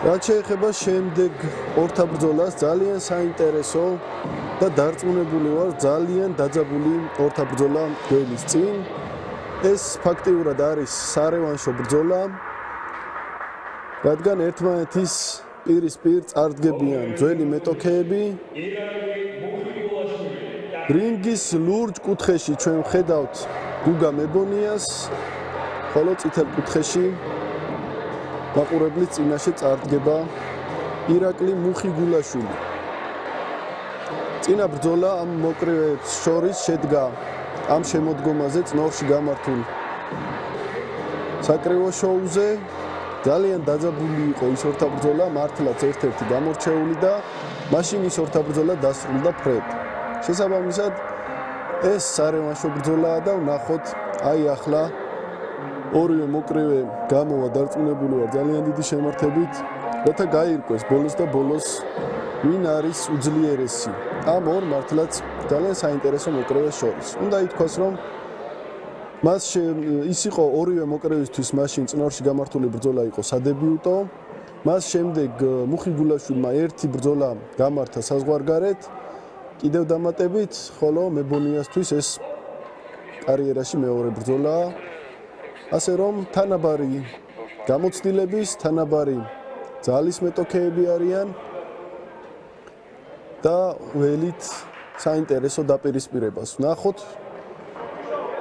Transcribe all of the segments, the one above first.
რაც შეეხება შემდეგ ორთაბრძოლას, ძალიან საინტერესო და დარწმუნებული ვარ, ძალიან დაძაბული ორთაბრძოლა გველის წინ. ეს ფაქტიურად არის სარევანშო ბრძოლა, რადგან ერთმანეთის პირისპირ წარდგებიან ძველი მეტოქეები. რინგის ლურჯ კუთხეში ჩვენ ვხედავთ გუგა მებონიას, ხოლო წითელ კუთხეში მაყურებლის წინაშე წარდგება ირაკლი მუხიგულაშვილი. წინა ბრძოლა ამ მოკრივეებს შორის შედგა ამ შემოდგომაზე წნორში გამართულ საკრივო შოუზე. ძალიან დაძაბული იყო ის ორთაბრძოლა, მართლაც ერთ-ერთი გამორჩეული და მაშინ ის ორთაბრძოლა დასრულდა ფრედ. შესაბამისად, ეს სარევანშო ბრძოლაა და ვნახოთ, აი ახლა ორივე მოკრივე გამოვა დარწმუნებული ვარ ძალიან დიდი შემართებით, რათა გაირკვეს ბოლოს და ბოლოს ვინ არის უძლიერესი ამ ორ მართლაც ძალიან საინტერესო მოკრივეს შორის. უნდა ითქვას, რომ ის იყო ორივე მოკრევისთვის მაშინ წნორში გამართული ბრძოლა იყო სადებიუტო. მას შემდეგ მუხიგულაშვილმა ერთი ბრძოლა გამართა საზღვარგარეთ, კიდევ დამატებით, ხოლო მებონიასთვის ეს კარიერაში მეორე ბრძოლაა. ასე რომ თანაბარი გამოცდილების, თანაბარი ძალის მეტოქეები არიან და ველით საინტერესო დაპირისპირებას ვნახოთ.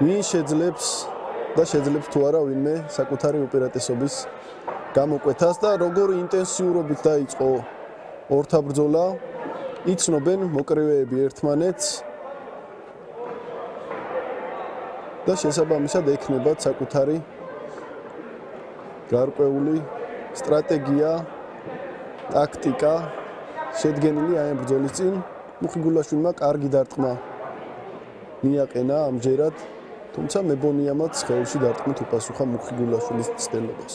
ვინ შეძლებს და შეძლებს თუ არა ვინმე საკუთარი უპირატესობის გამოკვეთას და როგორი ინტენსიურობით დაიწყო ორთაბრძოლა, იცნობენ მოკრივეები ერთმანეთს და შესაბამისად ექნებათ საკუთარი გარკვეული სტრატეგია, ტაქტიკა შედგენილი აი ამ ბრძოლის წინ. მუხიგულაშვილმა კარგი დარტყმა მიაყენა ამჯერად, თუმცა მებონიამაც ხელში დარტყმით უპასუხა მუხიგულაშვილის ცდელობას.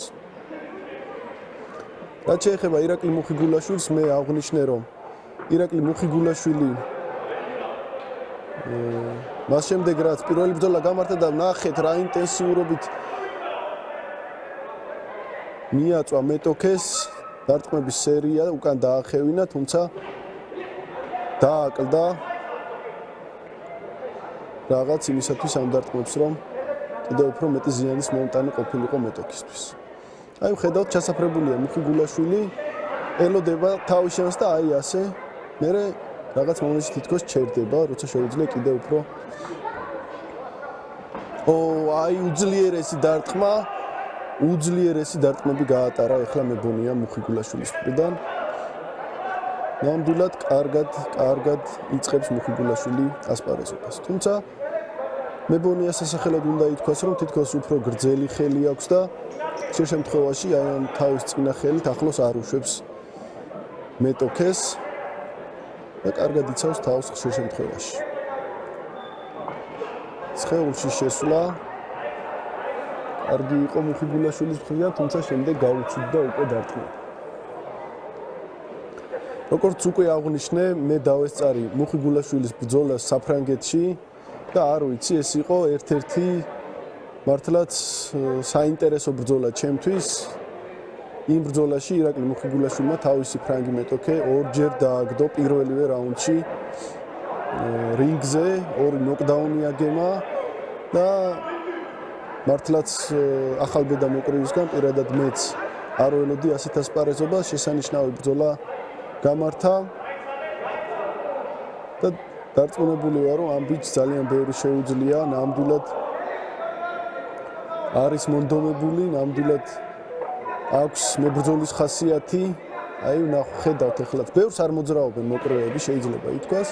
რაც შეეხება ირაკლი მუხიგულაშვილს, მე აღვნიშნე, რომ ირაკლი მუხიგულაშვილი მას შემდეგ რაც პირველი ბრძოლა გამართა და ნახეთ რა ინტენსიურობით მიაწვა მეტოქეს, დარტყმების სერია უკან დაახევინა, თუმცა დააკლდა რაღაც იმისათვის ამ დარტყმებს, რომ კიდევ უფრო მეტი ზიანის მომტანი ყოფილიყო მეტოქისთვის. აი ვხედავთ, ჩასაფრებულია მუხიგულაშვილი, ელოდება თავის შანსს და აი ასე მერე რაღაც მომენტში თითქოს ჩერდება, როცა შეუძლია კიდევ უფრო აი უძლიერესი დარტყმები გაატარა ეხლა მებონია მუხიგულაშვილის მხრიდან. ნამდვილად კარგად იწყებს მუხიგულაშვილი ასპარეზობას. თუმცა მებონიას სასახელად უნდა ითქვას, რომ თითქოს უფრო გრძელი ხელი აქვს და შე შემთხვევაში აი ამ თავის წინა ხელით ახლოს არ უშვებს მეტოქეს და კარგად იცავს თავს ხშირ შემთხვევაში. სხეულში შესვლა კარგი იყო მუხიგულაშვილის მხრიდან, თუმცა შემდეგ გაუცვიდა უკვე დარტყმა. როგორც უკვე აღვნიშნე, მე დავესწარი მუხიგულაშვილის ბრძოლას საფრანგეთში და არ ვიცი, ეს იყო ერთ-ერთი მართლაც საინტერესო ბრძოლა ჩემთვის. იმ ბრძოლაში ირაკლი მუხიგულაშვილმა თავისი ფრანგი მეტოქე ორჯერ დააგდო პირველივე რაუნდში რინგზე, ორი ნოკდაუნი აგემა და მართლაც ახალბედა მოკრივისგან პირადად მეც არ ველოდი ასეთ ასპარეზობას, შესანიშნავი ბრძოლა გამართა და დარწმუნებული ვარ, რომ ამ ბიჭს ძალიან ბევრი შეუძლია, ნამდვილად არის მონდომებული, ნამდვილად აქვს მებრძოლის ხასიათი. აი ხედავთ ეხლაც, ბევრს არ მოძრაობენ მოკრივეები, შეიძლება ითქვას.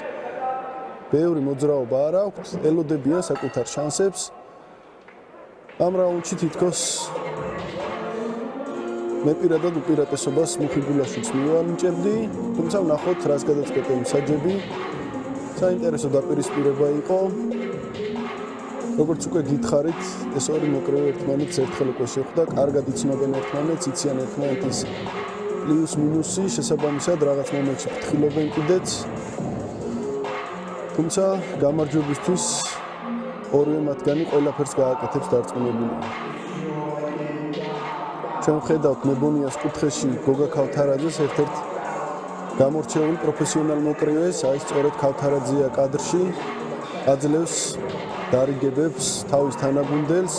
ბევრი მოძრაობა არ აქვს, ელოდებიან საკუთარ შანსებს. ამ რაუნდში თითქოს მე პირადად უპირატესობას მუხიგულაშვილს მივანიჭებდი, თუმცა ვნახოთ რას გადაწყვეტენ მსაჯები. საინტერესო დაპირისპირება იყო. როგორც უკვე გითხარით, ეს ორი მოკრივე ერთმანეთს ერთხელ უკვე შეხვდა, კარგად იცნობენ ერთმანეთს, იციან ერთმანეთის პლუს მინუსი, შესაბამისად რაღაც მომენტში ფრთხილობენ კიდეც. თუმცა გამარჯვებისთვის ორივე მათგანი ყველაფერს გააკეთებს დარწმუნებული. ჩვენ ხედავთ მებონიას კუთხეში გოგა ქავთარაძეს ერთ-ერთ გამორჩეული პროფესიონალ მოკრივეს, აი სწორედ ქავთარაძეა კადრში, აძლევს დარიგებებს თავის თანაგუნდელს.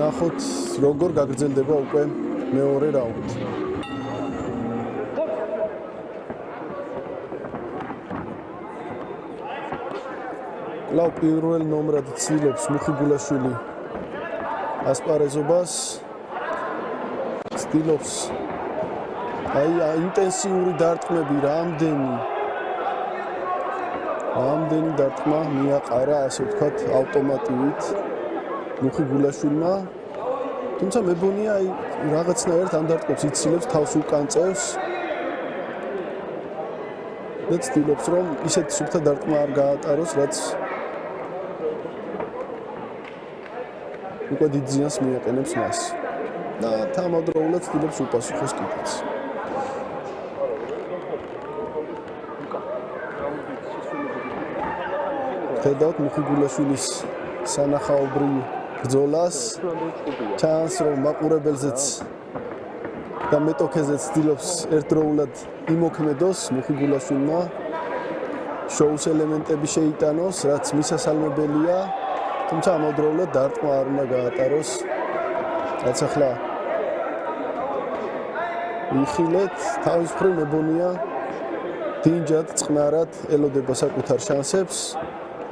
ნახოთ როგორ გაგრძელდება უკვე მეორე რაუნდი. კлау პირველ ნომრად ცდილობს მუხიგულაშვილი ასპარეზობას. ცდილობს აი ინტენსიური დარტყმები რამდენი დარტყმა მიაყარა ასე ვთქვათ ავტომატივით მუხიგულაშვილმა. თუმცა მეგონია აი რაღაცნაირად ამ დარტყმებს იცილებს თავს უკან წევს. და ცდილობს რომ ისეთ სუფთა დარტყმა არ გაატაროს რაც უკვე დიდ ზიანს მიაყენებს მას. და თამადროულად ცდილობს უპასუხოს კიდეც. ხედავთ მუხიგულაშვილის სანახაობრივ ბრძოლას. ჩანს რომ მაყურებელზეც და მეტოქეზეც ცდილობს ერთდროულად იმოქმედოს მუხიგულაშვილმა. შოუს ელემენტები შეიტანოს, რაც მისასალმებელია. თუმცა ამავდროულად დარტყმა არ უნდა გაატაროს. რაც ახლა ვიხილეთ, თავის მხრივ მეგონია დინჯად წყნარად ელოდება საკუთარ შანსებს,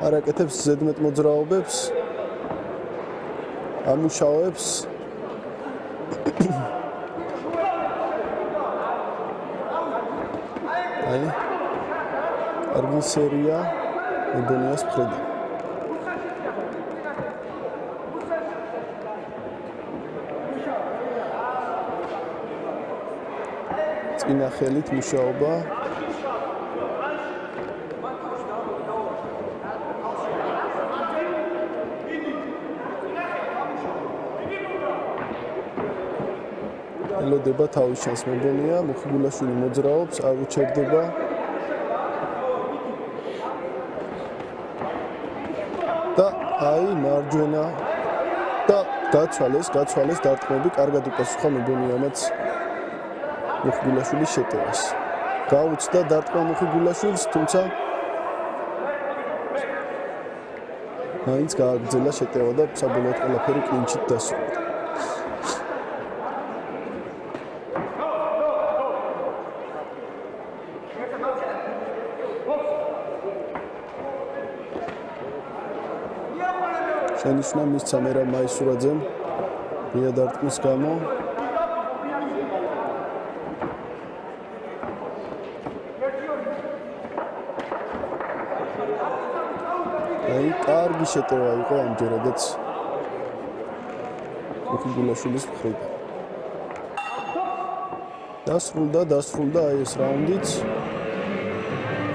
არაკეთებს ზედმეტ მოძრაობებს, ამუშავებს. აი, კარგი სერია მეგონიას მხრიდან. წინა ხელით მუშაობა. ელოდება თავის შანსს მეგონია, მუხიგულაშვილი მოძრაობს, არ უჩერდება. და აი მარჯვენა და გაცვალეს დარტყმები, კარგად უპასუხა მეგონიამაც მუხიგულაშვილის შეტევას. გაუცდა დარტყმა მუხიგულაშვილს, თუმცა მაინც გააგრძელა შეტევა და საბოლოოდ ყველაფერი კლინჩით დასრულდა. შენიშნა მისცა მერაბ მაისურაძემ ღია დარტყმის გამო. აი კარგი შეტევა იყო ამჯერადაც მუხიგულაშვილის მხრიდან. დასრულდა აი ეს რაუნდიც.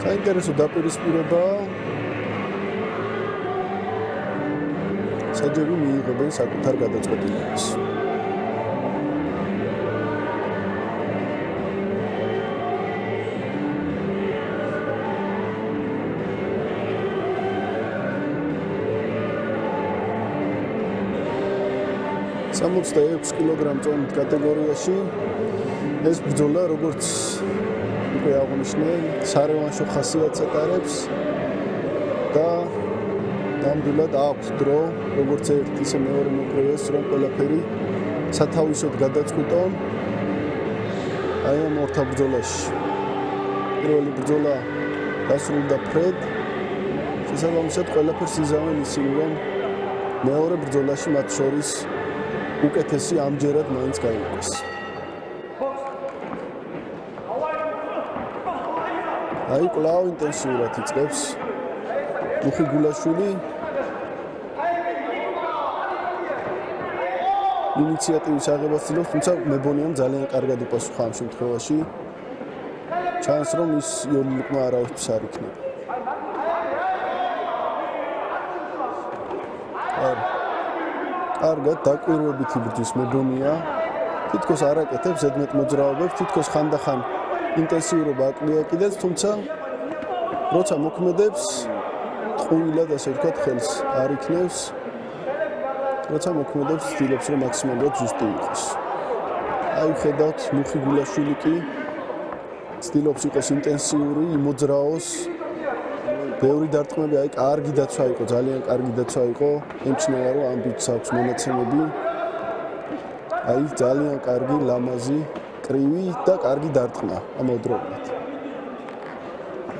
საინტერესო დაპირისპირებაა. საჯები მიიღებენ საკუთარ გადაწყვეტილებას. $66 კილოგრამ წონით კატეგორიაში ეს ბრძოლა როგორც უკვე აღნიშნე, სარევანშო ხასიათს ატარებს და ნამდვილად აქვს დრო, როგორც ერთ ისე მეორე მოკრივეს, რომ ყველაფერი სათავისოდ გადაწყვიტონ აი ამ ორთა ბრძოლაში. პირველი ბრძოლა დასრულდა ფრედ. შესაბამისად ყველაფერს იზამენ ისინი, რომ მეორე ბრძოლაში მათ შორის უკეთესი ამჯერად მაინც გაიყვეს. აი კлау ინტენსიურად იწყებს მუხიგულაშვილი. ინიციატივის აღებას ცდილობს, თუმცა მებონიამ ძალიან კარგად უპასუხა ამ შემთხვევაში. ჩანს რომ ის იოლიკმა არავისთვის არ იქნება. კარგად დაკვირვებით იბრძვის მებონია. თითქოს არაკეთებს ზედმეტ მოძრაობებს, თითქოს ხანდახან ინტენსიურობა აკლია კიდეც, თუმცა როცა მოქმედებს, ტყუილად ასე ვთქვათ, ხელს არ იქნევს. როცა მოქმედებს, ცდილობს რომ მაქსიმალურად ზუსტი იყოს. აი ხედავთ მუხი გულაშვილი კი ცდილობს იყოს ინტენსიური, იმოძრაოს. ბევრი დარტყმები, აი კარგი დაცვა იყო, ძალიან კარგი დაცვა იყო. ემჩნევა რომ ამბიც აქვს მონაცემები. აი ძალიან კარგი, ლამაზი, კრივი და კარგი დარტყმა ამავდროულად.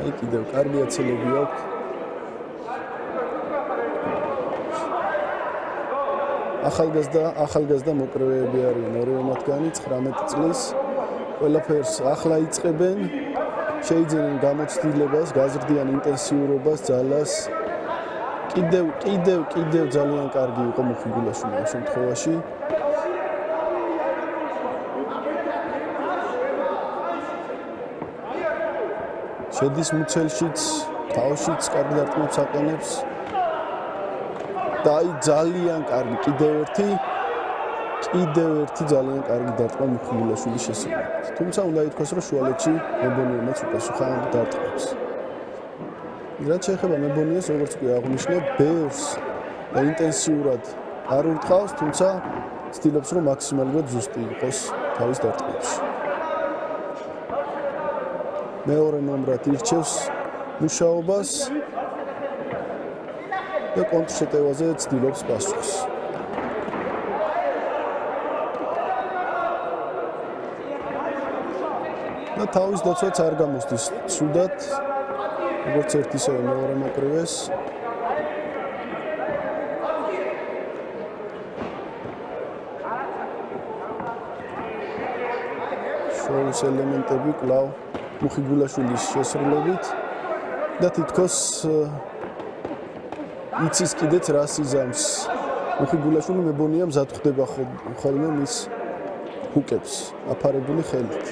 აი კიდევ კარგი აცელები აქვს. ახალგაზრდა მოკრევეები არიან ორივე მათგანი 19 წლის. ყველაფერს ახლა იწყებენ. შეიძენენ გამოცდილებას, გაზრდიან ინტენსიურობას, ძალას. კიდევ ძალიან კარგი იყო მუხი გულაშვილი ამ შემთხვევაში. შედის მუცელშიც, თავშიც კარგი დარტყმებს აყენებს. და აი ძალიან კარგი კიდევ ერთი ძალიან კარგი დარტყმა მუხი გულაშვილის შესაძლებლად. თუმცა უნდა ითქვას, რომ შუალედში მებონიამაც უპასუხა ამ დარტყმებს. რაც შეეხება მებონიას, როგორც კი აღნიშნე, ბევრს და ინტენსიურად არ ურტყავს, თუმცა ცდილობს, რომ მაქსიმალურად ზუსტი იყოს თავის დარტყმებში. მეორე ნომრად ირჩევს მუშაობას და კონტრშეტევაზე ცდილობს პასუხს. და თავის დაცვაც არ გამოსდის ცუდად, როგორც ერთ ისე მეორე მოკრივეს. შოუს ელემენტები კვლავ მუხი გულაშვილის შესრულებით და თითქოს იცის კიდეც რას იზამს. მუხი გულაშვილი მებონია მზად ხდება ხოლმე მის ჰუკებს აფარებული ხელით.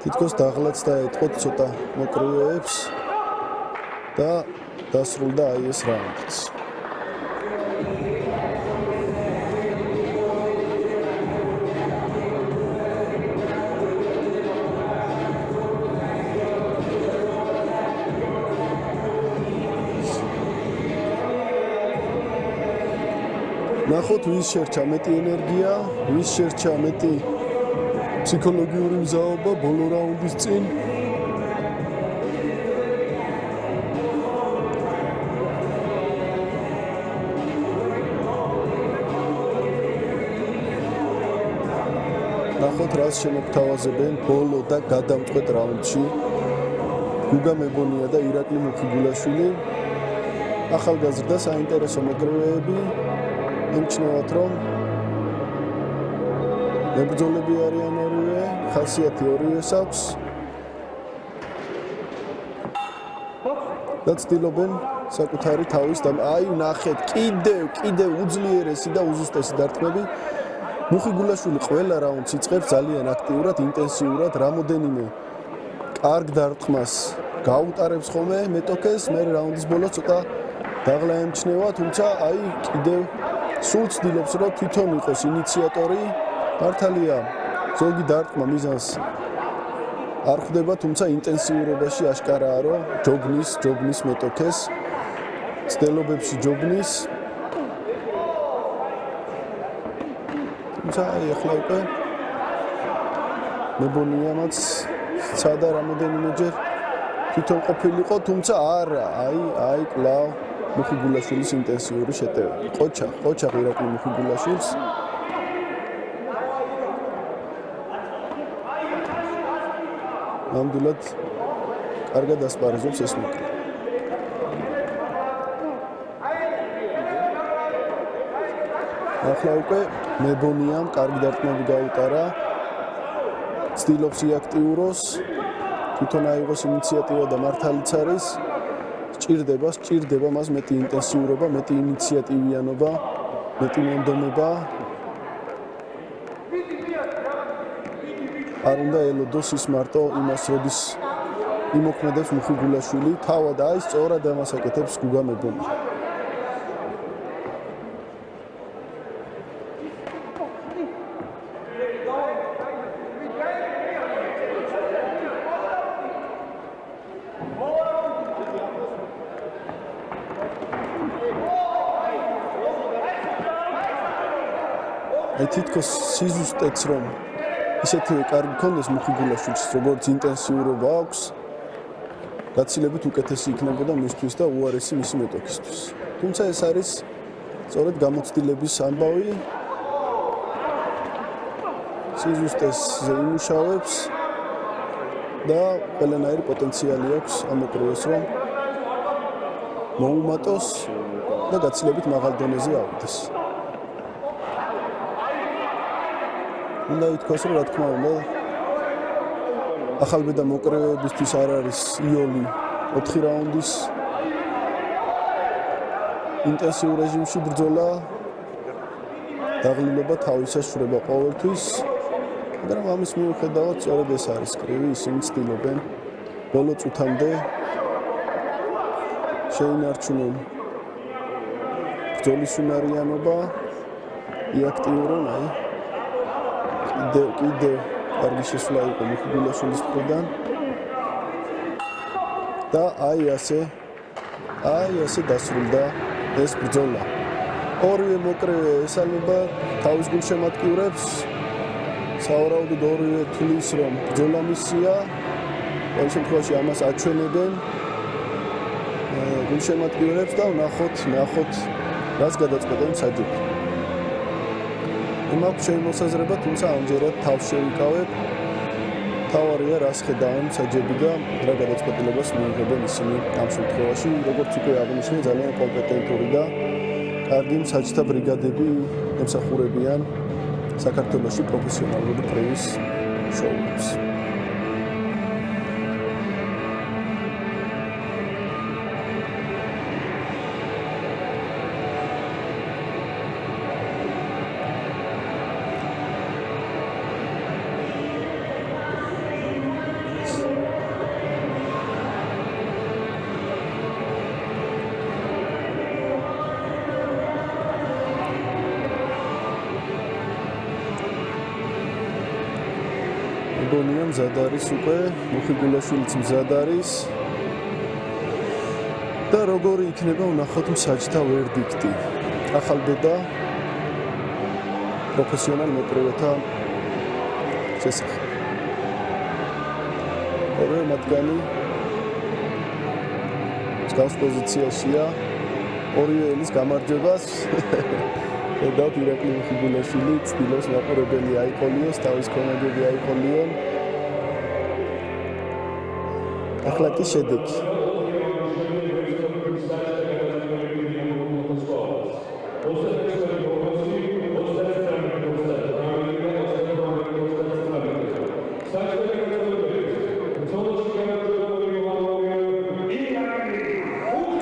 თითქოს დაღლაც დაეთყოთ ცოტა მოკრივეებს და დასრულდა აი ეს რაუნდიც. ნახოთ ვის შერჩა მეტი ენერგია, ვის შერჩა მეტი ფსიქოლოგიური მზაობა ბოლო რაუნდის წინ. ნახოთ რას შემოგთავაზებენ ბოლო და გადამწყვეტ რაუნდში გუგა მებონია და ირაკლი მუხიგულაშვილი. ახალგაზრდა საინტერესო მოკრივეები. ემჩნევათ რომ მებრძოლები არიან ორივე, ხასიათი ორივეს აქვს და ცდილობენ საკუთარი თავის და აი ნახეთ კიდევ უძლიერესი და უზუსტესი დარტყმები. მუხი გულაშვილი ყველა რაუნდს იწყებს ძალიან აქტიურად, ინტენსიურად, რამოდენიმე კარგ დარტყმას გაუტარებს ხოლმე მეტოქეს, მე რაუნდის ბოლოს ცოტა დაღლა ემჩნევა, თუმცა აი კიდევ სულ ცდილობს რომ თვითონ იყოს ინიციატორი. მართალია ზოგი დარტყმა მიზანს არ ხვდება, თუმცა ინტენსიურობაში აშკარაა რომ ჯოგნის მეტოქეს ცდილობებში ჯოგნის. თუმცა აი ახლა უკვე მებონიამაც სადა რამოდენიმეჯერ თვითონ ყოფილიყო, თუმცა არა, აი კვლავ მუხი გულაშვილის ინტენსიური შეტევები. ყოჩა ირაკლი მუხი გულაშვილს ნამდვილად კარგად ასპარეზობს ეს მოკლე. ახლა უკვე მებონიამ კარგი დარტყმები გაუტარა, ცდილობს იაქტიუროს, თვითონ აიღოს ინიციატივა და მართალიც არის. სჭირდება მას მეტი ინტენსიურობა, მეტი ინიციატივიანობა, მეტი მონდომება. არ უნდა ელოდოს ის მარტო იმას, როდის იმოქმედებს მუხიგულაშვილი, თავად აი სწორად ამას აკეთებს გუგა მებონი. აი თითქოს სიზუსტეც რომ ისეთივე კარგი ქონდეს მუხიგულაშვილს, როგორც ინტენსიურობა აქვს, გაცილებით უკეთესი იქნებოდა მისთვის და უარესი მისი მეტოქისთვის. თუმცა ეს არის სწორედ გამოცდილების ამბავი. სიზუსტეზე იმუშავებს და ყველანაირი პოტენციალი აქვს ამ მოკრივეს, რომ მოუმატოს და გაცილებით მაღალ დონეზე ავიდეს. უნდა ითქვას, რომ რა თქმა უნდა, ახალბედა მოკრივეებისთვის არ არის იოლი 4 რაუნდის ინტენსიურ რეჟიმში ბრძოლა, დაღლილობა თავისას შრება ყოველთვის, მაგრამ ამის მიუხედავად სწორედ ეს არის კრივი, ისინი ცდილობენ ბოლო წუთამდე შეინარჩუნონ ბრძოლის უნარიანობა, იაქტიურონ აი კიდევ კარგი შესვლა იყო მუხიგულაშვილის მხრიდან და აი ასე დასრულდა ეს ბრძოლა. ორივე მოკრივე ესალმება თავის გულშემატკივრებს, სავარაუდოდ ორივე თulis რომ ბრძოლა მისია, ყოველ შემთხვევაში ამას აჩვენებენ გულშემატკივრებს და ნახოთ რას გადაწყვეტენ საჯები. მაქვს შემოსაზრება, თუმცა ამჯერად თავს შევიკავებ. თავარია რას ხედავენ საჯები და რა გადაწყვეტილებას მიიღებენ ისინი ამ შემთხვევაში, როგორც უკვე აღნიშნე, ძალიან კომპეტენტური და კარგი მსაჯთა ბრიგადები ემსახურებიან საქართველოში პროფესიონალური კრივის შოუებს. მგონია მზად არის უკვე, მუხიგულაშვილიც მზად არის და როგორი იქნება ვნახოთ მსაჯთა ვერდიქტი. ახალბედა პროფესიონალ მოკრივეთა შესახებ. ორივე მათგანი მსგავს პოზიციაშია, ორივე ელის გამარჯვებას და ირაკლი მუხიგულაშვილი ცდილობს მაყურებელი აიყოლიოს, თავის კომანდები აიყოლიონ. ახლა კი შედეგი.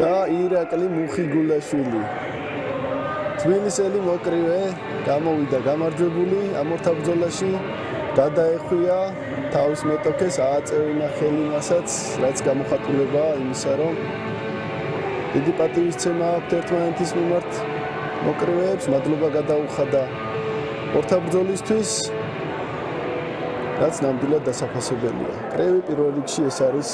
და ირაკლი მუხიგულაშვილი თბილისელი მოკრივე გამოვიდა გამარჯვებული ამ ორ ბრძოლაში, გადაეხვია თავის მეტოქეს, ააწევინა ხელი მასაც, რაც გამოხატულებაა იმისა, რომ დიდი პატივისცემა აქვთ ერთმანეთის მიმართ მოკრივეებს, მადლობა გადაუხადა ორთა ბრძოლისთვის, რაც ნამდვილად დასაფასებელია. კრივი პირველ რიგში ეს არის